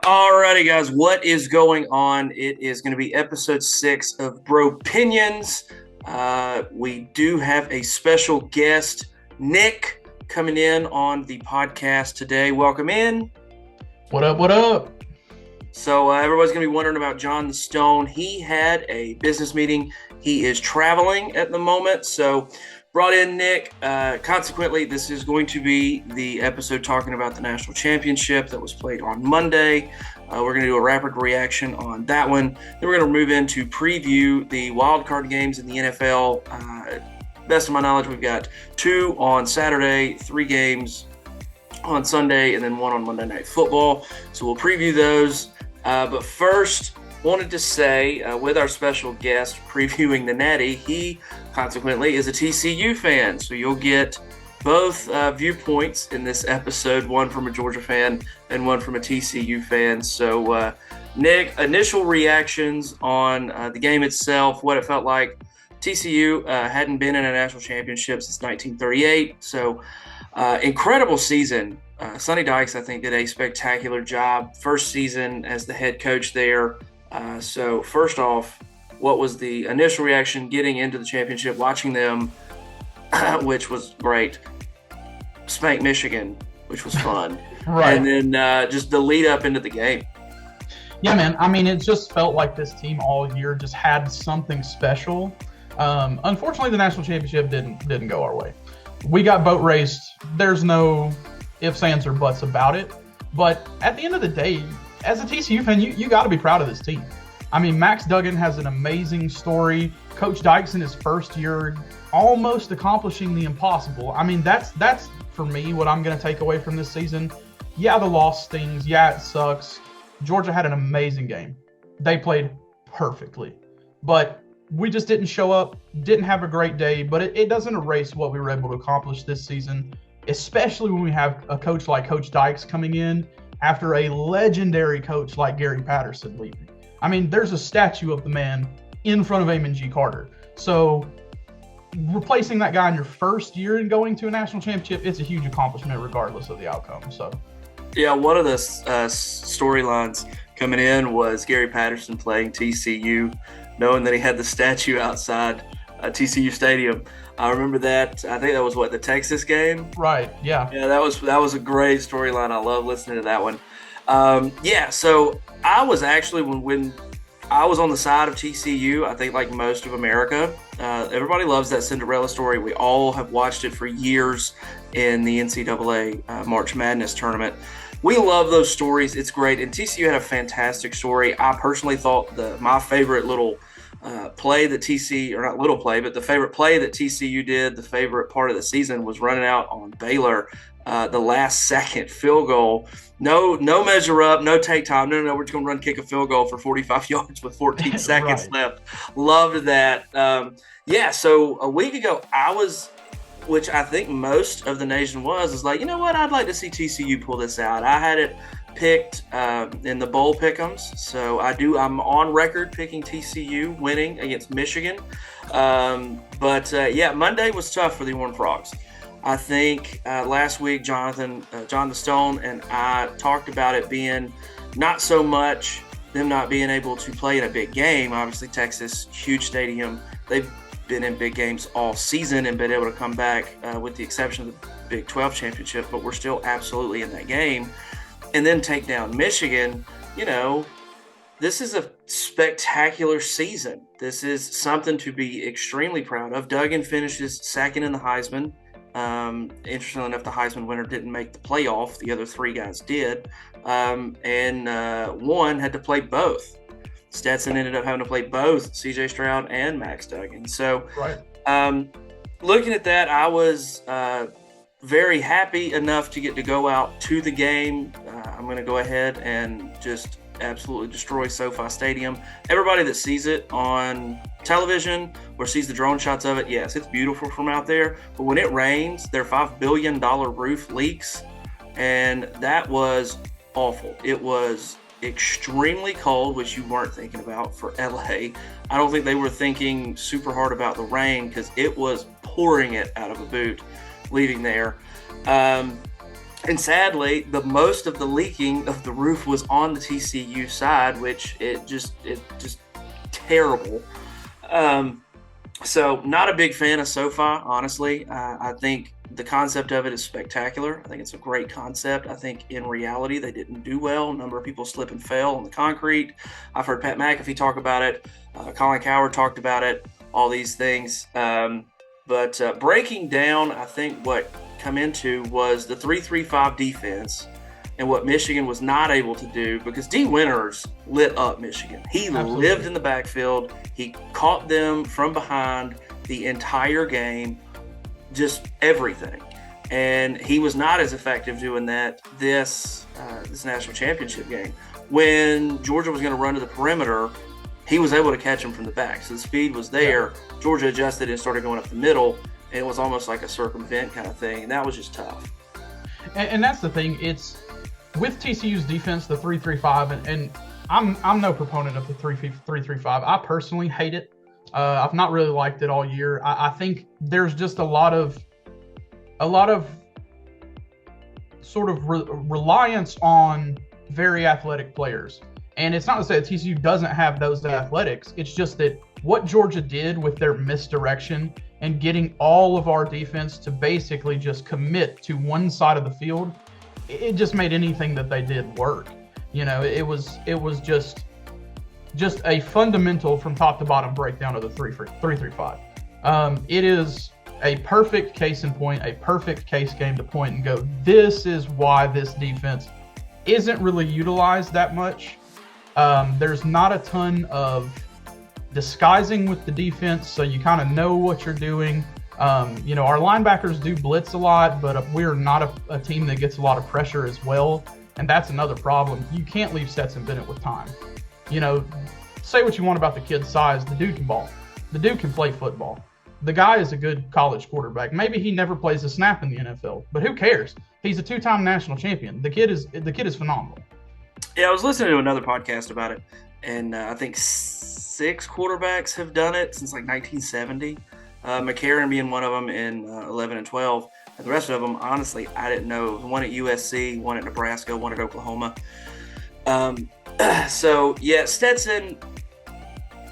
Alrighty, guys, what is going on? It is going to be episode 6 of Bropinions. We do have a special guest, Nick, coming in on the podcast today. Welcome in. What up, what up? So everybody's going to be wondering about John the Stone. He had a business meeting. He is traveling at the moment, so brought in Nick. Consequently, this is going to be the episode talking about the national championship that was played on Monday. We're going to do a rapid reaction on that one. Then we're going to move into preview the wildcard games in the NFL. Best of my knowledge, we've got 2 on Saturday, 3 games on Sunday, and then 1 on Monday Night Football. So we'll preview those. But first, wanted to say, with our special guest previewing the Natty, he consequently is a TCU fan. So you'll get both viewpoints in this episode, one from a Georgia fan and one from a TCU fan. So, Nick, initial reactions on the game itself, what it felt like. TCU hadn't been in a national championship since 1938. So, incredible season. Sonny Dykes, I think, did a spectacular job. First season as the head coach there. So first off, what was the initial reaction getting into the championship, watching them, which was great, spank Michigan, which was fun. Right. And then just the lead up into the game. Yeah, man. I mean, it just felt like this team all year just had something special. Unfortunately, the national championship didn't go our way. We got boat raced. There's no ifs, ands, or buts about it. But at the end of the day, as a TCU fan, you got to be proud of this team. I mean, Max Duggan has an amazing story. Coach Dykes in his first year almost accomplishing the impossible. I mean, that's for me what I'm going to take away from this season. Yeah, the loss stings. Yeah, it sucks. Georgia had an amazing game. They played perfectly. But we just didn't show up, didn't have a great day. But it doesn't erase what we were able to accomplish this season, especially when we have a coach like Coach Dykes coming in after a legendary coach like Gary Patterson leaving. I mean, there's a statue of the man in front of Amon G. Carter. So replacing that guy in your first year and going to a national championship, it's a huge accomplishment regardless of the outcome. So, yeah, one of the storylines coming in was Gary Patterson playing TCU, knowing that he had the statue outside TCU Stadium. I remember that. I think that was the Texas game. Right. Yeah. Yeah, that was a great storyline. I love listening to that one. So I was actually when I was on the side of TCU, I think like most of America, everybody loves that Cinderella story. We all have watched it for years in the NCAA March Madness tournament. We love those stories. It's great. And TCU had a fantastic story. I personally thought my favorite little play that the favorite play that TCU did, the favorite part of the season was running out on Baylor, the last second field goal. No measure up, no take time. No, we're just going to kick a field goal for 45 yards with 14 seconds left. Loved that. So a week ago, which I think most of the nation was like, you know what? I'd like to see TCU pull this out. I had it picked in the bowl pick'ems, so I'm on record picking TCU winning against Michigan. Monday was tough for the Horned Frogs. I think last week John the Stone and I talked about it being not so much them not being able to play in a big game. Obviously Texas, huge stadium, they've been in big games all season and been able to come back with the exception of the Big 12 championship, but we're still absolutely in that game. And then take down Michigan. This is a spectacular season. This is something to be extremely proud of. Duggan finishes second in the Heisman. Interestingly enough, the Heisman winner didn't make the playoff. The other 3 guys did. And one had to play both. Stetson ended up having to play both C.J. Stroud and Max Duggan. So looking at that, I was very happy enough to get to go out to the game. I'm going to go ahead and just absolutely destroy SoFi Stadium. Everybody that sees it on television or sees the drone shots of it, yes, it's beautiful from out there. But when it rains, their $5 billion roof leaks, and that was awful. It was extremely cold, which you weren't thinking about for LA. I don't think they were thinking super hard about the rain because it was pouring it out of a boot leaving there. And And sadly, the most of the leaking of the roof was on the TCU side, which it just terrible. So not a big fan of SoFi, honestly. I think the concept of it is spectacular. I think it's a great concept. I think in reality they didn't do well. A number of people slip and fell on the concrete. I've heard Pat McAfee talk about it. Colin Cowherd talked about it. All these things. But breaking down, I think what come into was the 3-3-5 defense and what Michigan was not able to do, because D. Winters lit up Michigan. He Absolutely. lived in the backfield. He caught them from behind the entire game, just everything. And he was not as effective doing that this national championship game. When Georgia was going to run to the perimeter, he was able to catch him from the back. So the speed was there. Yeah. Georgia adjusted and started going up the middle, and it was almost like a circumvent kind of thing. And that was just tough. And that's the thing. It's with TCU's defense, the 3-3-5, and I'm no proponent of the 3-3-5. I personally hate it. I've not really liked it all year. I think there's just a lot of sort of reliance on very athletic players. And it's not to say that TCU doesn't have those athletics. It's just that what Georgia did with their misdirection and getting all of our defense to basically just commit to one side of the field, it just made anything that they did work. You know, it was just a fundamental from top to bottom breakdown of the 3-3-5. It is a perfect case in point, a perfect case game to point and go, this is why this defense isn't really utilized that much. There's not a ton of disguising with the defense, so you kind of know what you're doing. You know, our linebackers do blitz a lot, but we're not a team that gets a lot of pressure as well, and that's another problem. You can't leave Stetson Bennett with time. You know, say what you want about the kid's size, the dude can ball. The dude can play football. The guy is a good college quarterback. Maybe he never plays a snap in the NFL, but who cares? He's a two-time national champion. The kid is phenomenal. Yeah, I was listening to another podcast about it, and I think 6 quarterbacks have done it since like 1970. McCarron being one of them in 11 and 12. And the rest of them, honestly, I didn't know. One at USC, one at Nebraska, one at Oklahoma. So, yeah, Stetson,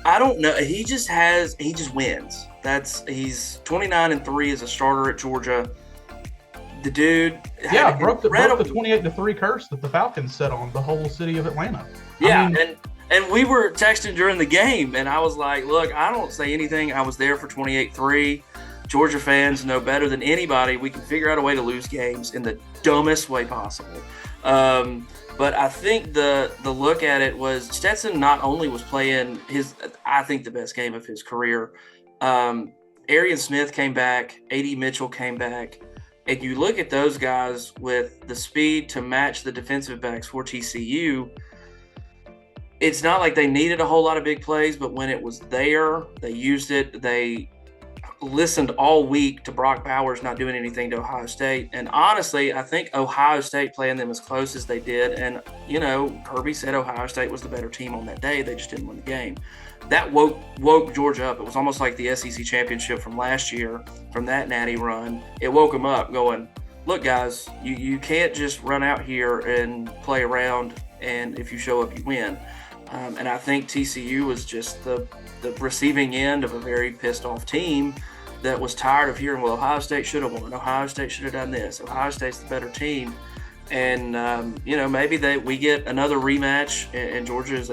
I don't know. He just wins. He's 29 and 3 as a starter at Georgia. The dude, broke the 28-3 curse that the Falcons set on the whole city of Atlanta. Yeah, and we were texting during the game, and I was like, look, I don't say anything. I was there for 28-3. Georgia fans know better than anybody. We can figure out a way to lose games in the dumbest way possible. But I think the look at it was Stetson not only was playing I think the best game of his career. Arian Smith came back. A.D. Mitchell came back. And you look at those guys with the speed to match the defensive backs for TCU, it's not like they needed a whole lot of big plays, but when it was there, they used it. They listened all week to Brock Bowers not doing anything to Ohio State. And honestly, I think Ohio State playing them as close as they did. And, you know, Kirby said Ohio State was the better team on that day. They just didn't win the game. That woke Georgia up. It was almost like the SEC championship from last year, from that natty run. It woke them up going, look, guys, you can't just run out here and play around, and if you show up, you win. And I think TCU was just the receiving end of a very pissed off team that was tired of hearing, well, Ohio State should have won. Ohio State should have done this. Ohio State's the better team. And, you know, maybe we get another rematch and Georgia is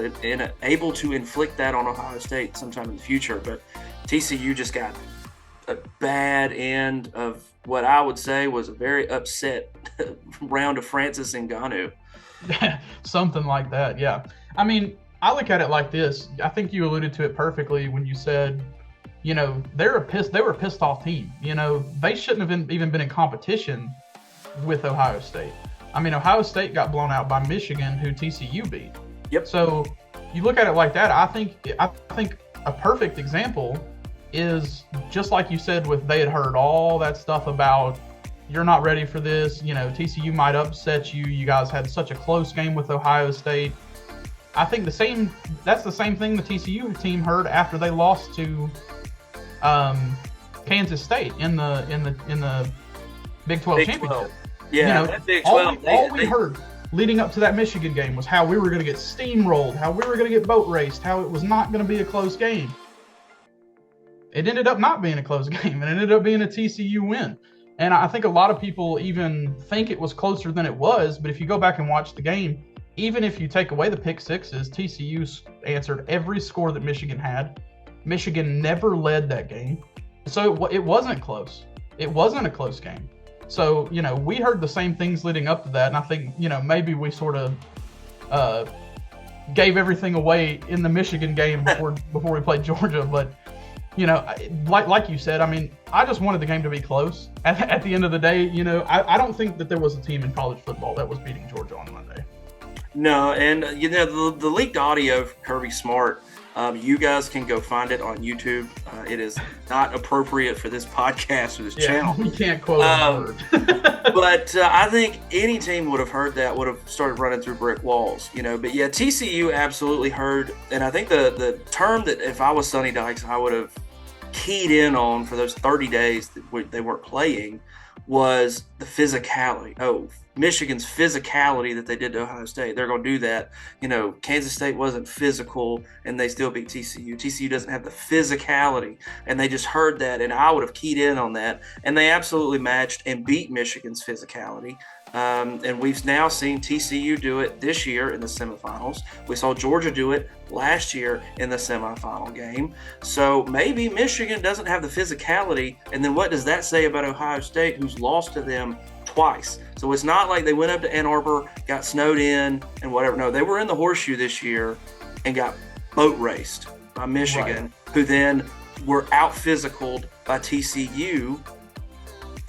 able to inflict that on Ohio State sometime in the future. But TCU just got a bad end of what I would say was a very upset round of Francis Ngannou. Something like that, yeah. I mean, I look at it like this. I think you alluded to it perfectly when you said, you know, they were a pissed off team. You know, they shouldn't have even been in competition with Ohio State. I mean, Ohio State got blown out by Michigan, who TCU beat. Yep. So you look at it like that. I think a perfect example is just like you said with they had heard all that stuff about you're not ready for this. You know, TCU might upset you. You guys had such a close game with Ohio State. I think that's the same thing the TCU team heard after they lost to Kansas State in the Big 12 championship. Yeah, that Big 12. All we heard leading up to that Michigan game was how we were going to get steamrolled, how we were going to get boat raced, how it was not going to be a close game. It ended up not being a close game. It ended up being a TCU win. And I think a lot of people even think it was closer than it was. But if you go back and watch the game, even if you take away the pick sixes, TCU answered every score that Michigan had. Michigan never led that game. So it wasn't close. It wasn't a close game. So, we heard the same things leading up to that. And I think, maybe we sort of gave everything away in the Michigan game before we played Georgia. But, like you said, I mean, I just wanted the game to be close. At the end of the day, I don't think that there was a team in college football that was beating Georgia on Monday. No, and, the leaked audio of Kirby Smart, you guys can go find it on YouTube. It is not appropriate for this podcast or this channel. We can't quote a word. But I think any team would have heard that, would have started running through brick walls, But yeah, TCU absolutely heard. And I think the term that if I was Sonny Dykes, I would have keyed in on for those 30 days that they weren't playing was the physicality. Oh, Michigan's physicality that they did to Ohio State. They're going to do that. Kansas State wasn't physical, and they still beat TCU. TCU doesn't have the physicality, and they just heard that, and I would have keyed in on that. And they absolutely matched and beat Michigan's physicality. And we've now seen TCU do it this year in the semifinals. We saw Georgia do it last year in the semifinal game. So maybe Michigan doesn't have the physicality. And then what does that say about Ohio State, who's lost to them twice? So it's not like they went up to Ann Arbor, got snowed in, and whatever. No, they were in the horseshoe this year and got boat raced by Michigan, who then were out physicaled by TCU.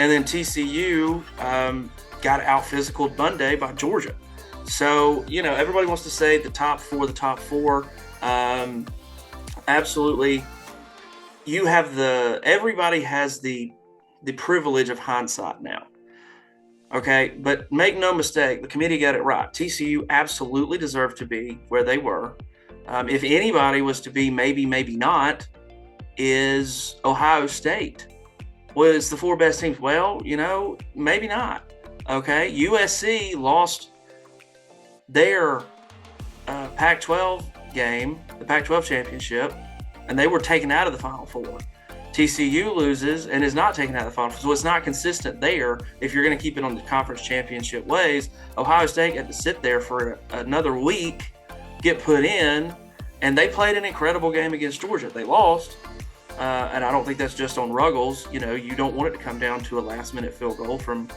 And then TCU got out physicaled Monday by Georgia. So, everybody wants to say the top four. Absolutely. Everybody has the privilege of hindsight now. Okay, but make no mistake, the committee got it right. TCU absolutely deserved to be where they were. If anybody was to be maybe not, is Ohio State. Was the four best teams? Well, maybe not. Okay, USC lost their Pac-12 game, the Pac-12 championship, and they were taken out of the Final Four. TCU loses and is not taken out of the Final Four, so it's not consistent there. If you're going to keep it on the conference championship ways, Ohio State had to sit there for another week, get put in, and they played an incredible game against Georgia. They lost, and I don't think that's just on Ruggles. You don't want it to come down to a last-minute field goal from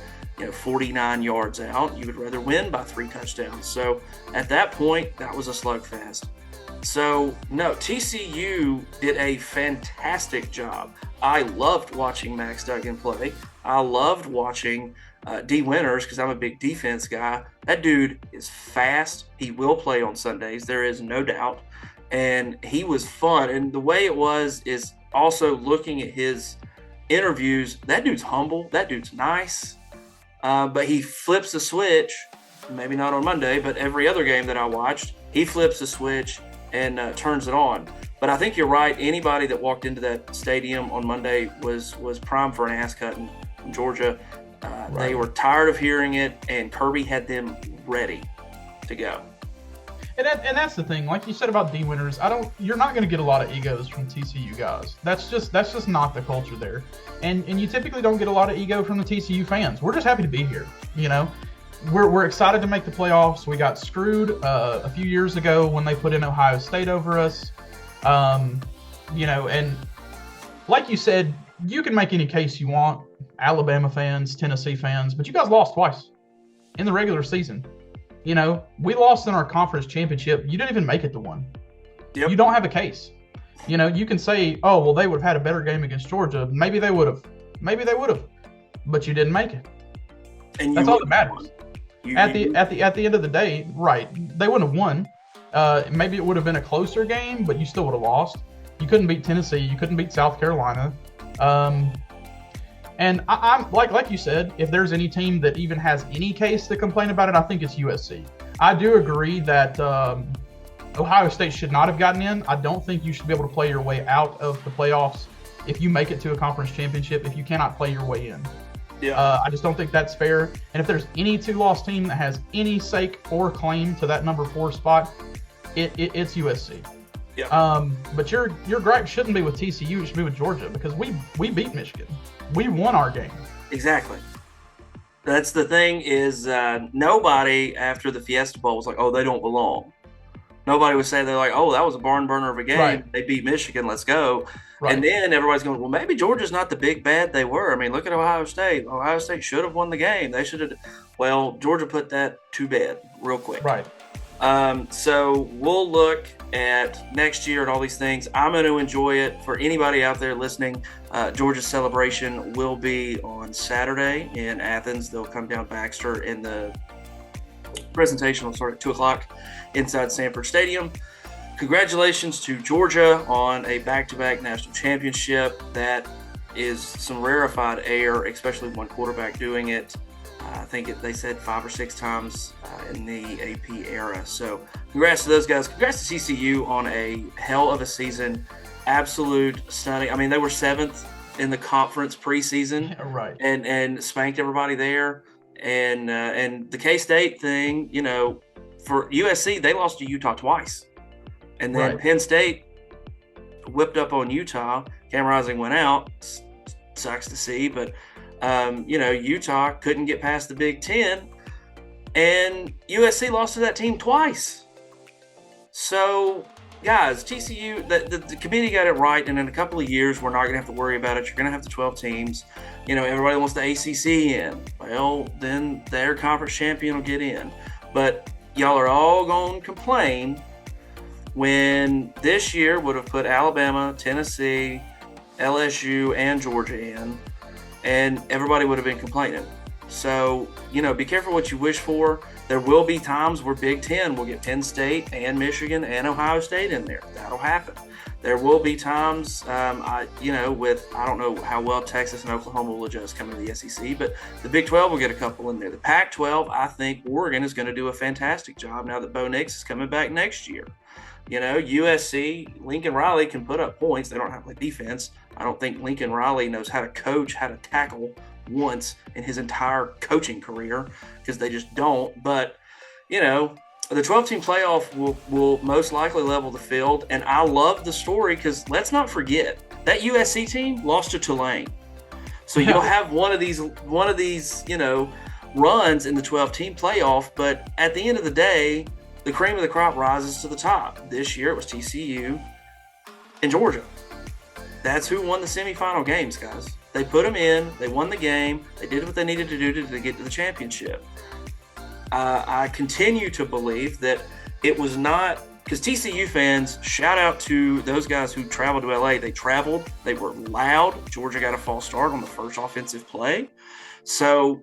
49 yards out. You would rather win by 3 touchdowns. So at that point, that was a slugfest. So no, TCU did a fantastic job. I loved watching Max Duggan play. I loved watching D. Winters because I'm a big defense guy. That dude is fast. He will play on Sundays. There is no doubt. And he was fun. And the way it was is also looking at his interviews. That dude's humble. That dude's nice. But he flips the switch, maybe not on Monday, but every other game that I watched, he flips the switch and turns it on. But I think you're right. Anybody that walked into that stadium on Monday was primed for an ass cutting from Georgia. They were tired of hearing it, and Kirby had them ready to go. And that's the thing. Like you said about D. Winters, you're not going to get a lot of egos from TCU guys. That's just not the culture there. And you typically don't get a lot of ego from the TCU fans. We're just happy to be here. We're excited to make the playoffs. We got screwed a few years ago when they put in Ohio State over us. And like you said, you can make any case you want. Alabama fans, Tennessee fans, but you guys lost twice in the regular season. We lost in our conference championship. You didn't even make it to one. Yep. You don't have a case. You can say, oh, well, they would have had a better game against Georgia. Maybe they would have. But you didn't make it. And that's all that matters. At the end of the day, right, they wouldn't have won. Maybe it would have been a closer game, but you still would have lost. You couldn't beat Tennessee. You couldn't beat South Carolina. And I'm like you said, if there's any team that even has any case to complain about it, I think it's USC. I do agree that Ohio State should not have gotten in. I don't think you should be able to play your way out of the playoffs if you make it to a conference championship if you cannot play your way in. Yeah. I just don't think that's fair. And if there's any two-loss team that has any sake or claim to that number 4 spot, it's USC. Yeah. But your gripe shouldn't be with TCU; it should be with Georgia, because we beat Michigan. We won our game. Exactly. That's the thing is nobody after the Fiesta Bowl was like, oh, they don't belong. Nobody was saying they're like, oh, that was a barn burner of a game. Right. They beat Michigan. Let's go. Right. And then everybody's going, well, maybe Georgia's not the big bad they were. I mean, look at Ohio State. Ohio State should have won the game. They should have. Well, Georgia put that to bed real quick. Right. So we'll look at next year and all these things. I'm going to enjoy it. For anybody out there listening, Georgia's celebration will be on Saturday in Athens. They'll come down Baxter, and the presentation will start at 2 o'clock inside Sanford Stadium. Congratulations to Georgia on a back-to-back national championship. That is some rarefied air, especially one quarterback doing it. I think they said 5 or 6 times in the AP era. So congrats to those guys. Congrats to TCU on a hell of a season. Absolute stunning. I mean, they were 7th in the conference preseason. Yeah, right. And spanked everybody there. And the K-State thing, you know, for USC, they lost to Utah twice. And then Right. Penn State whipped up on Utah. Cam Rising went out. Sucks to see, but you know, Utah couldn't get past the Big Ten, and USC lost to that team twice. So, guys, TCU, the committee got it right, and in a couple of years, we're not going to have to worry about it. You're going to have the 12 teams. You know, everybody wants the ACC in. Well, then their conference champion will get in. But y'all are all going to complain when this year would have put Alabama, Tennessee, LSU, and Georgia in, and everybody would have been complaining. So, you know, be careful what you wish for. There will be times where Big Ten will get Penn State and Michigan and Ohio State in there. That'll happen. There will be times, I don't know how well Texas and Oklahoma will adjust coming to the SEC, but the Big 12 will get a couple in there. The Pac-12, I think Oregon is going to do a fantastic job now that Bo Nix is coming back next year. You know, USC, Lincoln Riley can put up points. They don't have to play defense. I don't think Lincoln Riley knows how to coach, how to tackle once in his entire coaching career, because they just don't. But, you know, the 12-team playoff will most likely level the field. And I love the story because let's not forget that USC team lost to Tulane. So you'll have one of these, you know, runs in the 12-team playoff. But at the end of the day, the cream of the crop rises to the top. This year it was TCU and Georgia. That's who won the semifinal games, guys. They put them in. They won the game. They did what they needed to do to get to the championship. I continue to believe that it was not – because TCU fans, shout out to those guys who traveled to LA. They traveled. They were loud. Georgia got a false start on the first offensive play. So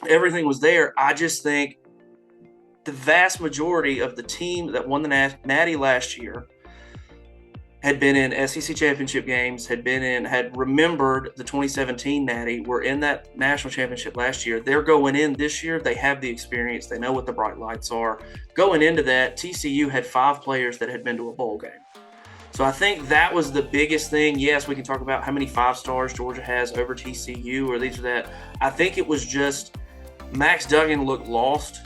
everything was there. I just think the vast majority of the team that won the Natty last year had been in SEC championship games, had remembered the 2017 Natty, were in that national championship last year. They're going in this year. They have the experience. They know what the bright lights are. Going into that, TCU had 5 players that had been to a bowl game. So I think that was the biggest thing. Yes, we can talk about how many 5-stars Georgia has over TCU or these or that. I think it was just Max Duggan looked lost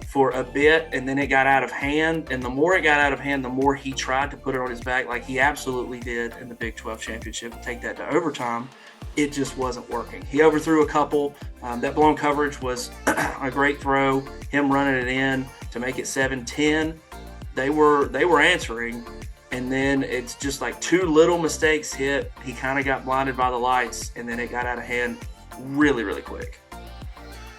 for a bit, and then it got out of hand. And the more it got out of hand, the more he tried to put it on his back, like he absolutely did in the Big 12 championship, and take that to overtime. It just wasn't working. He overthrew a couple. That blown coverage was a great throw. Him running it in to make it 7-10. They were answering, and then it's just like 2 little mistakes hit. He kind of got blinded by the lights, and then it got out of hand really, really quick.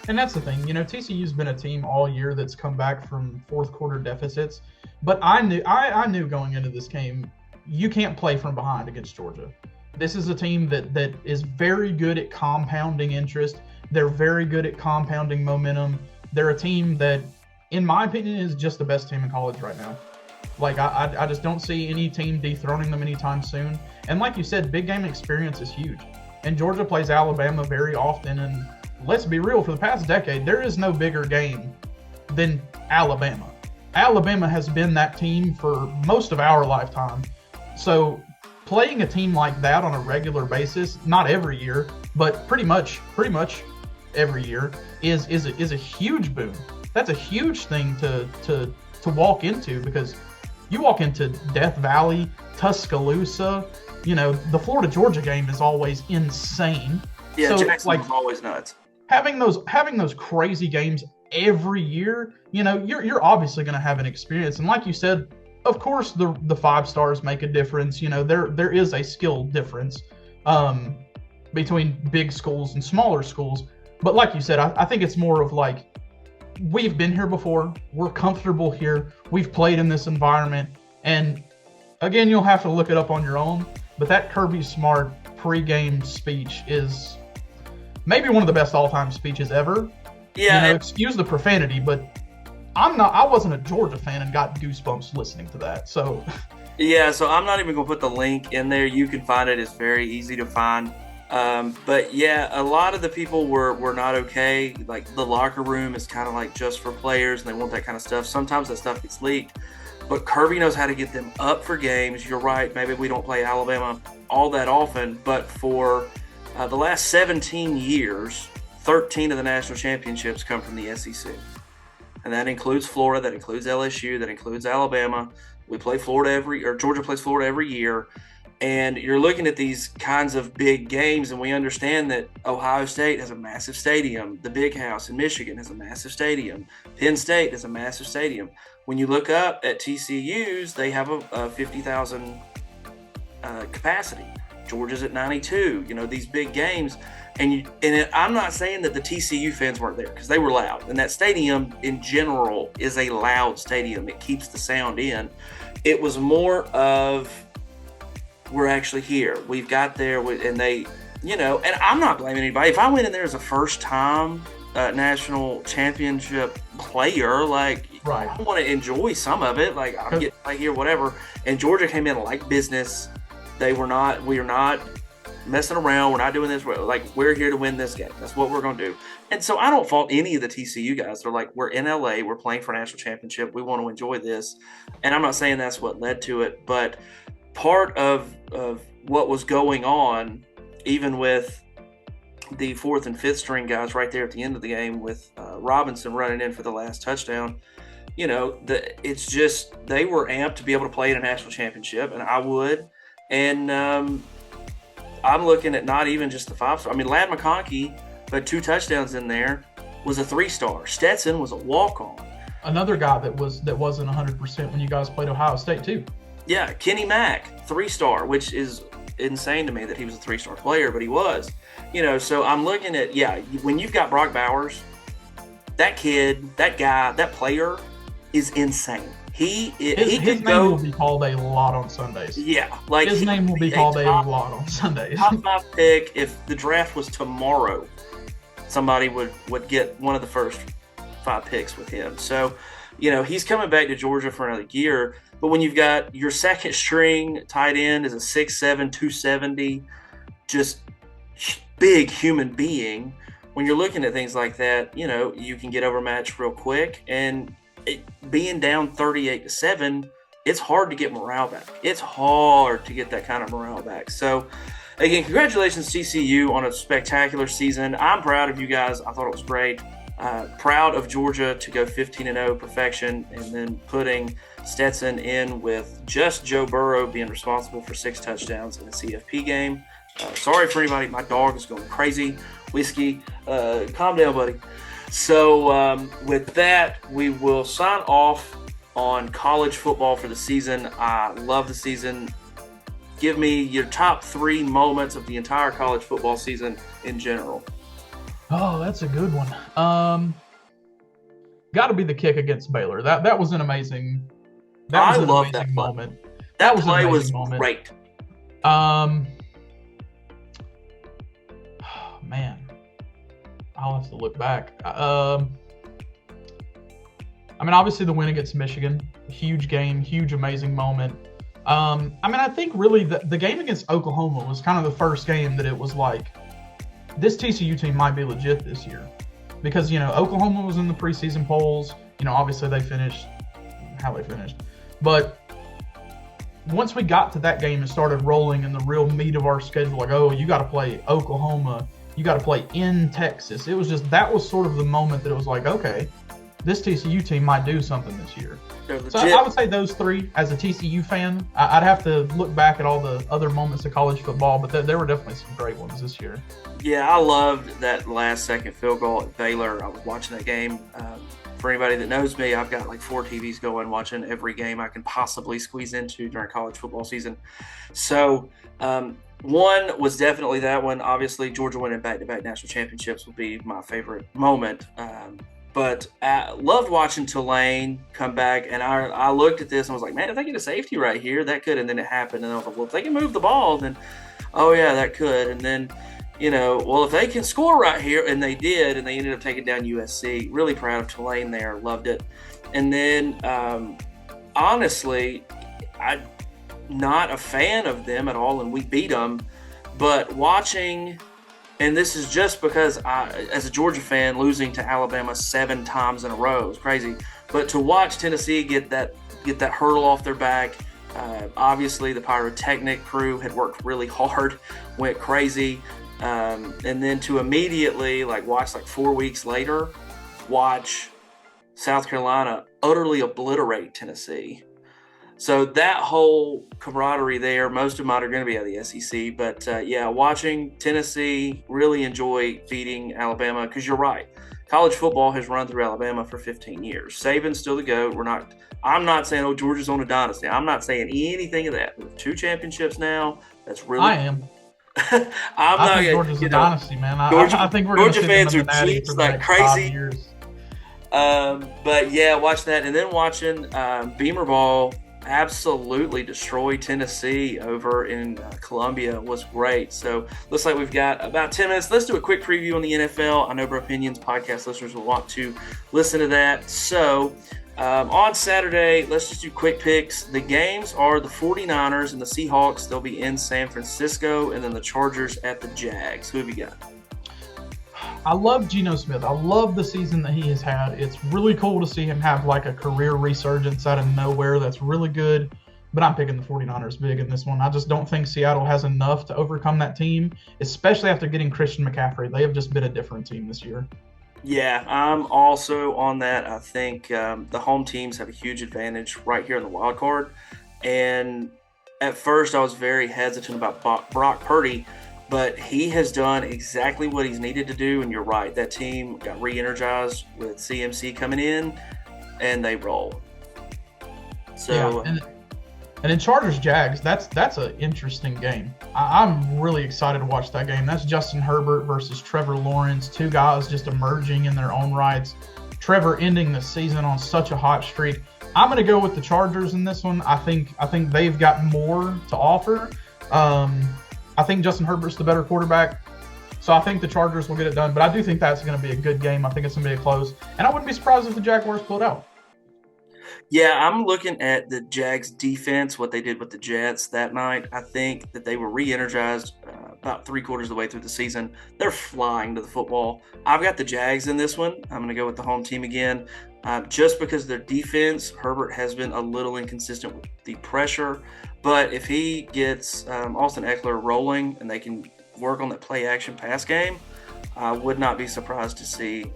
And that's the thing, you know, TCU's been a team all year that's come back from fourth quarter deficits. But I knew going into this game, you can't play from behind against Georgia. This is a team that is very good at compounding interest. They're very good at compounding momentum. They're a team that, in my opinion, is just the best team in college right now. Like, I just don't see any team dethroning them anytime soon. And like you said, big game experience is huge. And Georgia plays Alabama very often, and let's be real, for the past decade, there is no bigger game than Alabama. Alabama has been that team for most of our lifetime. So playing a team like that on a regular basis, not every year, but pretty much every year is a huge boom. That's a huge thing to walk into, because you walk into Death Valley, Tuscaloosa, the Florida Georgia game is always insane. Yeah, so, Jacksonville's always nuts. Having those crazy games every year, you're obviously going to have an experience. And like you said, of course, the 5 stars make a difference. There is a skill difference between big schools and smaller schools. But like you said, I think it's more of like, we've been here before. We're comfortable here. We've played in this environment. And again, you'll have to look it up on your own. But that Kirby Smart pregame speech is maybe one of the best all-time speeches ever. Yeah. Excuse the profanity, but I wasn't a Georgia fan and got goosebumps listening to that. So yeah, so I'm not even going to put the link in there. You can find it. It's very easy to find. But yeah, a lot of the people were not okay. Like, the locker room is kind of like just for players, and they want that kind of stuff. Sometimes that stuff gets leaked, but Kirby knows how to get them up for games. You're right. Maybe we don't play Alabama all that often, but for the last 17 years, 13 of the national championships come from the SEC. And that includes Florida, that includes LSU, that includes Alabama. We play Georgia plays Florida every year. And you're looking at these kinds of big games, and we understand that Ohio State has a massive stadium. The Big House in Michigan has a massive stadium. Penn State has a massive stadium. When you look up at TCU's, they have a 50,000 capacity. Georgia's at 92. These big games. I'm not saying that the TCU fans weren't there, because they were loud. And that stadium in general is a loud stadium. It keeps the sound in. It was more of, we're actually here. We've got there, and they, and I'm not blaming anybody. If I went in there as a first-time national championship player, like, right, I want to enjoy some of it. Like, I'm getting right here, whatever. And Georgia came in like business. We are not messing around. We're not doing this. We're here to win this game. That's what we're going to do. And so I don't fault any of the TCU guys. They're like, we're in LA. We're playing for a national championship. We want to enjoy this. And I'm not saying that's what led to it, but part of what was going on, even with the 4th and 5th string guys right there at the end of the game, with Robinson running in for the last touchdown, it's just, they were amped to be able to play in a national championship, and I would. And I'm looking at not even just the 5-star. I mean, Ladd McConkey, who had 2 touchdowns in there, was a 3-star. Stetson was a walk-on. Another guy that wasn't 100% when you guys played Ohio State too. Yeah, Kenny Mack, 3-star, which is insane to me that he was a 3-star player, but he was. So I'm looking at, when you've got Brock Bowers, that kid, that guy, that player is insane. His name will be called a lot on Sundays. Yeah, his name will be called a lot on Sundays. Top 5 pick. If the draft was tomorrow, somebody would get one of the first 5 picks with him. So, he's coming back to Georgia for another year. But when you've got your second string tight end is a 6'7", 270, just big human being, when you're looking at things like that, you can get overmatched real quick. And being down 38-7, it's hard to get morale back. It's hard to get that kind of morale back. So, again, congratulations, TCU, on a spectacular season. I'm proud of you guys. I thought it was great. Proud of Georgia to go 15-0 perfection, and then putting Stetson in with just Joe Burrow being responsible for 6 touchdowns in a CFP game. Sorry for anybody. My dog is going crazy. Whiskey, calm down, buddy. So with that, we will sign off on college football for the season. I love the season. Give me your top 3 moments of the entire college football season in general. Oh, that's a good one. Got to be the kick against Baylor. That was an amazing. I love that moment. That play was great. Man, I'll have to look back. I mean, obviously the win against Michigan, huge game, huge, amazing moment. I think really the game against Oklahoma was kind of the first game that it was like, this TCU team might be legit this year, because Oklahoma was in the preseason polls. Obviously they finished how they finished, but once we got to that game and started rolling in the real meat of our schedule, like, oh, you got to play Oklahoma You got to play in Texas. It was just, that was sort of the moment that it was like, okay, this TCU team might do something this year. So I would say those three as a TCU fan. I'd have to look back at all the other moments of college football, but there were definitely some great ones this year. Yeah, I loved that last-second field goal at Baylor. I was watching that game. For anybody that knows me, I've got like 4 TVs going, watching every game I can possibly squeeze into during college football season. So one was definitely that one. Obviously, Georgia winning back-to-back national championships would be my favorite moment. But I loved watching Tulane come back, and I looked at this and was like, man, if they get a safety right here, that could. And then it happened, and I was like, well, if they can move the ball, then, oh, yeah, that could. And then, well, if they can score right here, and they did, and they ended up taking down USC. Really proud of Tulane there. Loved it. And then, honestly, I'm not a fan of them at all, and we beat them. But watching, and this is just because as a Georgia fan, losing to Alabama 7 times in a row is crazy. But to watch Tennessee get that hurdle off their back, obviously the pyrotechnic crew had worked really hard, went crazy. And then to immediately watch 4 weeks later, watch South Carolina utterly obliterate Tennessee. So that whole camaraderie there, most of mine are going to be out of the SEC. But yeah, watching Tennessee, really enjoy beating Alabama, because you're right. College football has run through Alabama for 15 years. Saban's still the GOAT. I'm not saying, oh, Georgia's on a dynasty. I'm not saying anything of that. With 2 championships now, that's really. I am. I think Georgia's a dynasty, man. I think we're Georgia fans are cheats like crazy. But yeah, watch that, and then watching Beamer Ball absolutely destroy Tennessee over in Columbia was great. So looks like we've got about 10 minutes. Let's do a quick preview on the NFL. I know Bropinions podcast listeners will want to listen to that. So on Saturday, let's just do quick picks. The games are the 49ers and the Seahawks. They'll be in San Francisco, and then the Chargers at the Jags. Who have you got? I love Geno Smith. I love the season that he has had. It's really cool to see him have a career resurgence out of nowhere. That's really good. But I'm picking the 49ers big in this one. I just don't think Seattle has enough to overcome that team, especially after getting Christian McCaffrey. They have just been a different team this year. Yeah, I'm also on that. I think the home teams have a huge advantage right here in the wild card. And at first I was very hesitant about Brock Purdy, but he has done exactly what he's needed to do. And you're right, that team got re-energized with CMC coming in, and they roll. So, yeah, and in Chargers-Jags, that's an interesting game. I'm really excited to watch that game. That's Justin Herbert versus Trevor Lawrence, 2 guys just emerging in their own rights. Trevor ending the season on such a hot streak. I'm going to go with the Chargers in this one. I think they've got more to offer. I think Justin Herbert's the better quarterback, so I think the Chargers will get it done. But I do think that's going to be a good game. I think it's going to be close. And I wouldn't be surprised if the Jaguars pulled out. Yeah, I'm looking at the Jags defense, what they did with the Jets that night. I think that they were re-energized about 3/4 of the way through the season. They're flying to the football. I've got the Jags in this one. I'm going to go with the home team again. Just because their defense, Herbert has been a little inconsistent with the pressure. But if he gets Austin Eckler rolling and they can work on that play-action pass game, I would not be surprised to see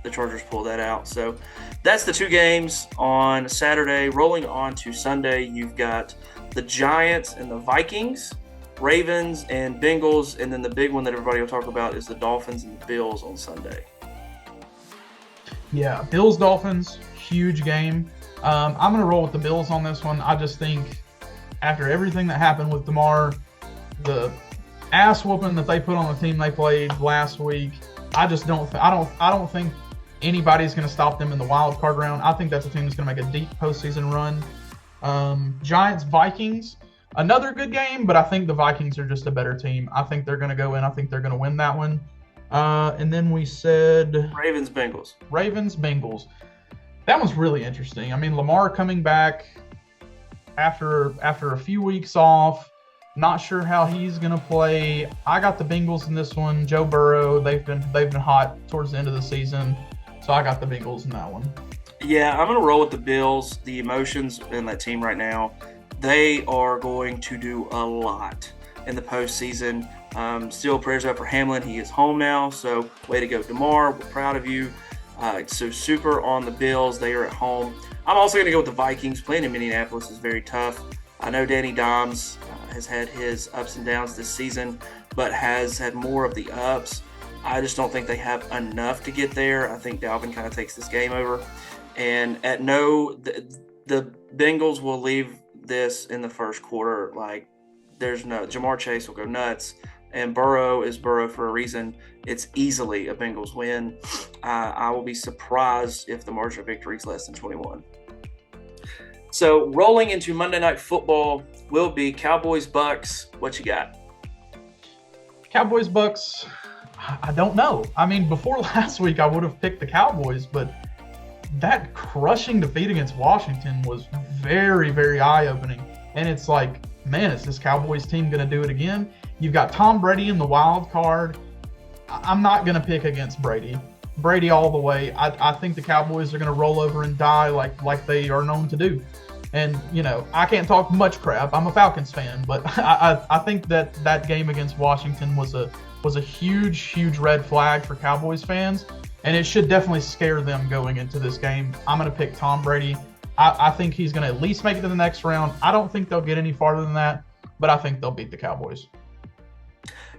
the Chargers pull that out. So that's the 2 games on Saturday. Rolling on to Sunday, you've got the Giants and the Vikings, Ravens and Bengals, and then the big one that everybody will talk about is the Dolphins and the Bills on Sunday. Yeah, Bills-Dolphins, huge game. I'm going to roll with the Bills on this one. I just think after everything that happened with DeMar, the ass whooping that they put on the team they played last week, I don't think anybody's going to stop them in the wild card round. I think that's a team that's going to make a deep postseason run. Giants-Vikings, another good game, but I think the Vikings are just a better team. I think they're going to go in. I think they're going to win that one. And then we said Ravens-Bengals. Ravens-Bengals. That one's really interesting. I mean, Lamar coming back after a few weeks off. Not sure how he's going to play. I got the Bengals in this one. Joe Burrow, they've been hot towards the end of the season. So I got the Bengals in that one. Yeah, I'm going to roll with the Bills. The emotions in that team right now, they are going to do a lot. in the postseason. Still prayers up for Hamlin. He is home now, so way to go, DeMar. We're proud of you. So super on the Bills. They are at home. I'm also going to go with the Vikings. Playing in Minneapolis is very tough. I know Danny Dimes has had his ups and downs this season, but has had more of the ups. I just don't think they have enough to get there. I think Dalvin kind of takes this game over. And the Bengals will leave this in the first quarter. Like, there's no, Jamar Chase will go nuts. And Burrow is Burrow for a reason. It's easily a Bengals win. I will be surprised if the margin of victory is less than 21. So rolling into Monday Night Football will be Cowboys-Bucks. What you got? Cowboys-Bucks, I don't know. I mean, before last week, I would have picked the Cowboys, but that crushing defeat against Washington was very, very eye-opening. And it's like, man, is this Cowboys team going to do it again? You've got Tom Brady in the wild card. I'm not going to pick against Brady. Brady all the way. I think the Cowboys are going to roll over and die like they are known to do. And, you know, I can't talk much crap. I'm a Falcons fan, but I think that game against Washington was a huge, huge red flag for Cowboys fans, and it should definitely scare them going into this game. I'm going to pick Tom Brady. I think he's going to at least make it to the next round. I don't think they'll get any farther than that, but I think they'll beat the Cowboys.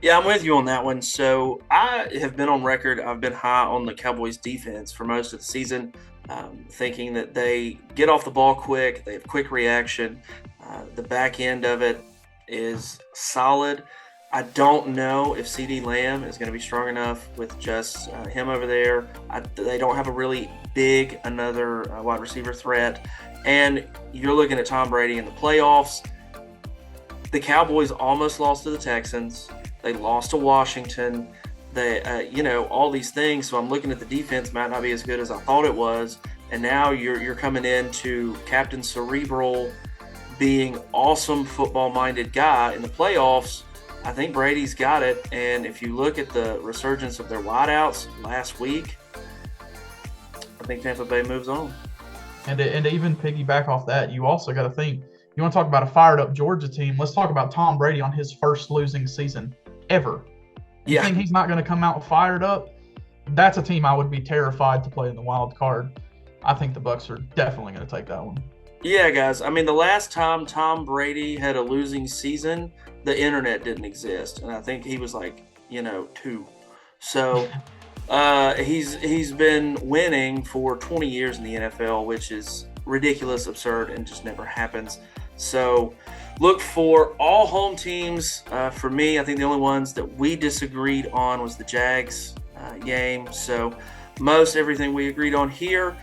Yeah, I'm with you on that one. So I have been on record. I've been high on the Cowboys defense for most of the season, thinking that they get off the ball quick. They have quick reaction. The back end of it is solid. I don't know if CD Lamb is going to be strong enough with just him over there. They don't have a really big another wide receiver threat. And you're looking at Tom Brady in the playoffs. The Cowboys almost lost to the Texans. They lost to Washington. They, all these things. So I'm looking at the defense might not be as good as I thought it was. And now you're coming into Captain Cerebral, being awesome football-minded guy in the playoffs. I think Brady's got it. And if you look at the resurgence of their wideouts last week, I think Tampa Bay moves on. And to even piggyback off that, you also got to think, you want to talk about a fired-up Georgia team, let's talk about Tom Brady on his first losing season ever. You think he's not going to come out fired up? That's a team I would be terrified to play in the wild card. I think the Bucs are definitely going to take that one. Yeah, guys. I mean, the last time Tom Brady had a losing season, the internet didn't exist. And I think he was like, 2. So he's been winning for 20 years in the NFL, which is ridiculous, absurd, and just never happens. So look for all home teams. For me, I think the only ones that we disagreed on was the Jags game. So most everything we agreed on here.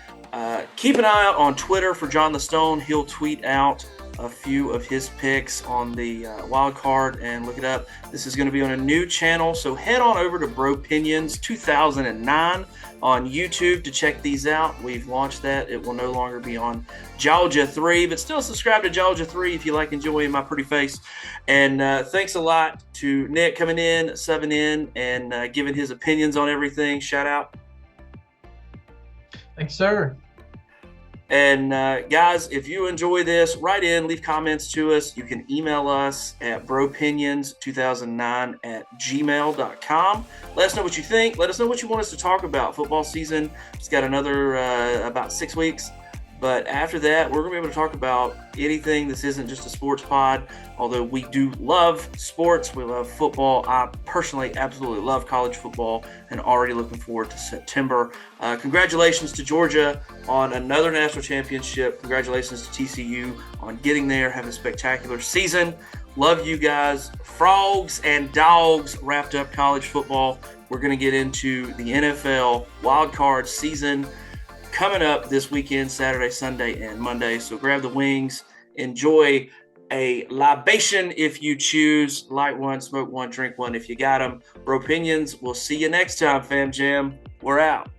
Keep an eye out on Twitter for John the Stone. He'll tweet out a few of his picks on the wild card and look it up. This is going to be on a new channel, so head on over to Bropinions 2009 on YouTube to check these out. We've launched that. It will no longer be on Georgia 3, but still subscribe to Georgia 3 if you like enjoying my pretty face. And thanks a lot to Nick coming in, subbing in, and giving his opinions on everything. Shout out. Thanks, sir. And guys, if you enjoy this, write in, leave comments to us. You can email us at bropinions2009@gmail.com. Let us know what you think. Let us know what you want us to talk about. Football season, it's got another about 6 weeks. But after that, we're going to be able to talk about anything. This isn't just a sports pod, although we do love sports. We love football. I personally absolutely love college football and already looking forward to September. Congratulations to Georgia on another national championship. Congratulations to TCU on getting there, having a spectacular season. Love you guys. Frogs and dogs wrapped up college football. We're going to get into the NFL wildcard season coming up this weekend, Saturday, Sunday, and Monday. So grab the wings, enjoy a libation if you choose. Light one, smoke one, drink one if you got them. Bropinions, we'll see you next time, fam jam. We're out.